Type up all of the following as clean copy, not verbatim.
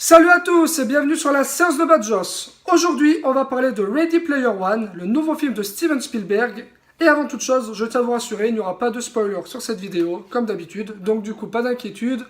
Salut à tous et bienvenue sur la séance de Badjos. Aujourd'hui, on va parler de Ready Player One, le nouveau film de Steven Spielberg. Et avant toute chose, je tiens à vous rassurer, il n'y aura pas de spoiler sur cette vidéo, comme d'habitude. Donc du coup, pas d'inquiétude.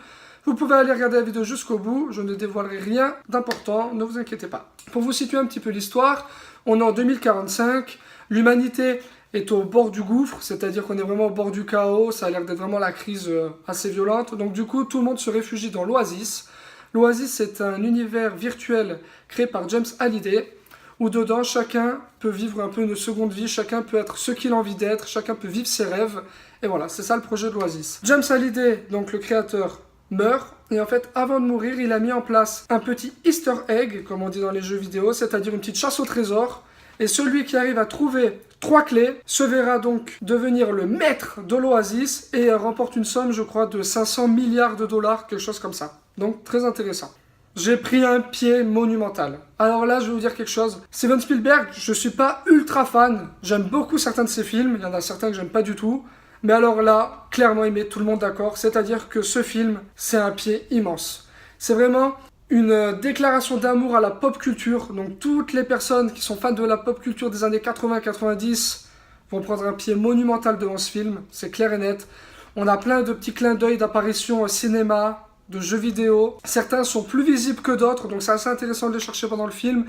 Vous pouvez aller regarder la vidéo jusqu'au bout, je ne dévoilerai rien d'important, ne vous inquiétez pas. Pour vous situer un petit peu l'histoire, on est en 2045, l'humanité est au bord du gouffre, c'est-à-dire qu'on est vraiment au bord du chaos, ça a l'air d'être vraiment la crise assez violente. Donc du coup, tout le monde se réfugie dans l'Oasis. L'Oasis, c'est un univers virtuel créé par James Halliday, où dedans, chacun peut vivre un peu une seconde vie, chacun peut être ce qu'il a envie d'être, chacun peut vivre ses rêves, et voilà, c'est ça le projet de l'Oasis. James Halliday, donc le créateur, meurt, et en fait, avant de mourir, il a mis en place un petit Easter egg, comme on dit dans les jeux vidéo, c'est-à-dire une petite chasse au trésor, et celui qui arrive à trouver 3 clés se verra donc devenir le maître de l'Oasis et remporte une somme, je crois, de 500 milliards de dollars, quelque chose comme ça. Donc, très intéressant. J'ai pris un pied monumental. Alors là, je vais vous dire quelque chose. Steven Spielberg, je suis pas ultra fan. J'aime beaucoup certains de ses films. Il y en a certains que j'aime pas du tout. Mais alors là, clairement, il met tout le monde d'accord. C'est-à-dire que ce film, c'est un pied immense. C'est vraiment une déclaration d'amour à la pop culture. Donc toutes les personnes qui sont fans de la pop culture des années 80-90 vont prendre un pied monumental devant ce film. C'est clair et net. On a plein de petits clins d'œil d'apparitions au cinéma, de jeux vidéo. Certains sont plus visibles que d'autres, donc c'est assez intéressant de les chercher pendant le film.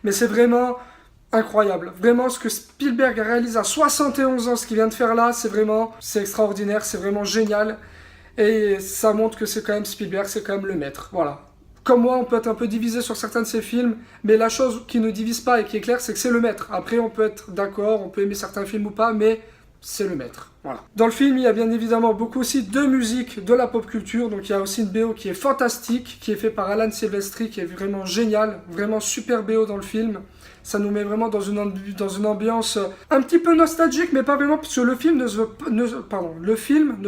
Mais c'est vraiment incroyable. Vraiment, ce que Spielberg a réalisé à 71 ans, ce qu'il vient de faire là, c'est extraordinaire, c'est vraiment génial. Et ça montre que c'est quand même Spielberg, c'est quand même le maître. Voilà. Comme moi, on peut être un peu divisé sur certains de ses films, mais la chose qui ne divise pas et qui est claire, c'est que c'est le maître. Après, on peut être d'accord, on peut aimer certains films ou pas, mais c'est le maître. Voilà. Dans le film, il y a bien évidemment beaucoup aussi de musique de la pop culture. Donc il y a aussi une BO qui est fantastique, qui est faite par Alan Silvestri, qui est vraiment génial, vraiment super BO dans le film. Ça nous met vraiment dans une ambiance un petit peu nostalgique, mais pas vraiment, parce que le film ne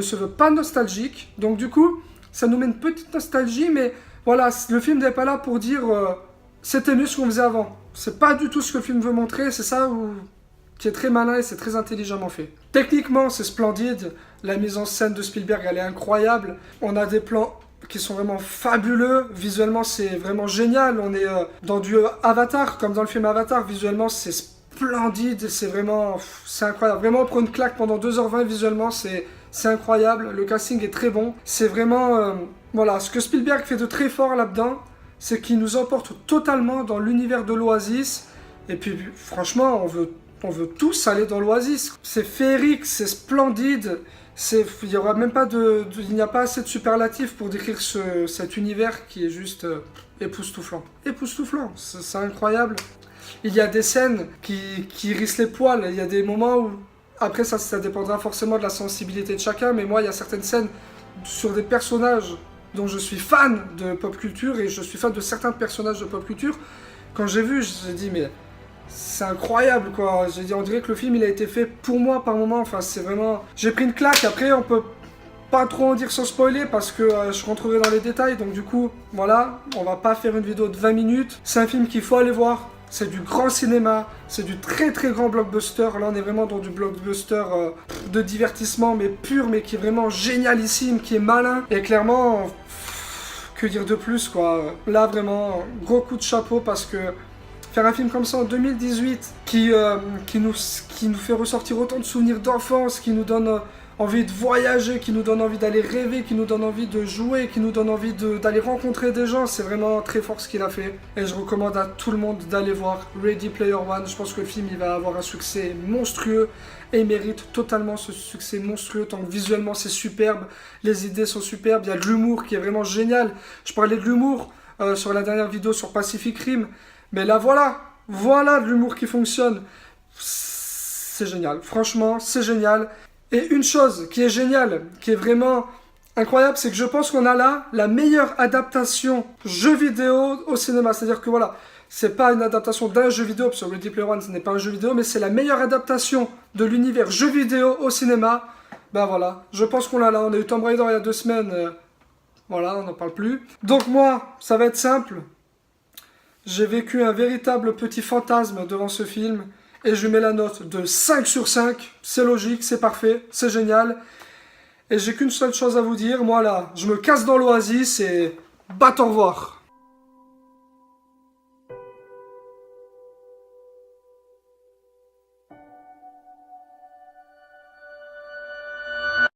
se veut pas nostalgique. Donc du coup, ça nous met une petite nostalgie, mais voilà, le film n'est pas là pour dire c'était mieux ce qu'on faisait avant. C'est pas du tout ce que le film veut montrer, c'est ça qui est très malin et c'est très intelligemment fait. Techniquement, c'est splendide. La mise en scène de Spielberg, elle est incroyable. On a des plans qui sont vraiment fabuleux. Visuellement, c'est vraiment génial. On est dans du Avatar, comme dans le film Avatar. Visuellement, c'est splendide. C'est incroyable. Vraiment, on prend une claque pendant 2h20 visuellement. C'est incroyable. Le casting est très bon. C'est vraiment... voilà, ce que Spielberg fait de très fort là-dedans, c'est qu'il nous emporte totalement dans l'univers de l'Oasis. Et puis, franchement, on veut tous aller dans l'Oasis. C'est féerique, c'est splendide. Il n'y aura même pas il n'y a pas assez de superlatifs pour décrire cet univers qui est juste époustouflant. Époustouflant, c'est incroyable. Il y a des scènes qui hérissent les poils. Il y a des moments où... Après, ça dépendra forcément de la sensibilité de chacun. Mais moi, il y a certaines scènes sur des personnages dont je suis fan de pop culture. Et je suis fan de certains personnages de pop culture. Quand j'ai vu, j'ai dit, mais... c'est incroyable quoi, j'ai dit on dirait que le film il a été fait pour moi par moment, enfin c'est vraiment... J'ai pris une claque, après on peut pas trop en dire sans spoiler parce que je rentrerai dans les détails, donc du coup voilà, on va pas faire une vidéo de 20 minutes, c'est un film qu'il faut aller voir, c'est du grand cinéma, c'est du très très grand blockbuster, là on est vraiment dans du blockbuster de divertissement mais pur, mais qui est vraiment génialissime, qui est malin, et clairement, que dire de plus quoi, là vraiment, gros coup de chapeau parce que faire un film comme ça en 2018 qui nous fait ressortir autant de souvenirs d'enfance, qui nous donne envie de voyager, qui nous donne envie d'aller rêver, qui nous donne envie de jouer, qui nous donne envie d'aller rencontrer des gens, c'est vraiment très fort ce qu'il a fait. Et je recommande à tout le monde d'aller voir Ready Player One. Je pense que le film il va avoir un succès monstrueux et il mérite totalement ce succès monstrueux tant que visuellement c'est superbe, les idées sont superbes, il y a de l'humour qui est vraiment génial. Je parlais de l'humour sur la dernière vidéo sur Pacific Rim. Mais là, voilà de l'humour qui fonctionne. C'est génial. Franchement, c'est génial. Et une chose qui est géniale, qui est vraiment incroyable, c'est que je pense qu'on a là la meilleure adaptation jeu vidéo au cinéma. C'est-à-dire que voilà, c'est pas une adaptation d'un jeu vidéo, parce que Ready Player One, ce n'est pas un jeu vidéo, mais c'est la meilleure adaptation de l'univers jeu vidéo au cinéma. Ben voilà, je pense qu'on l'a là. On a eu Tomb Raider il y a 2 semaines. Voilà, on n'en parle plus. Donc moi, ça va être simple. J'ai vécu un véritable petit fantasme devant ce film et je mets la note de 5 sur 5. C'est logique, c'est parfait, c'est génial. Et j'ai qu'une seule chose à vous dire, moi là, je me casse dans l'Oasis et batte au revoir.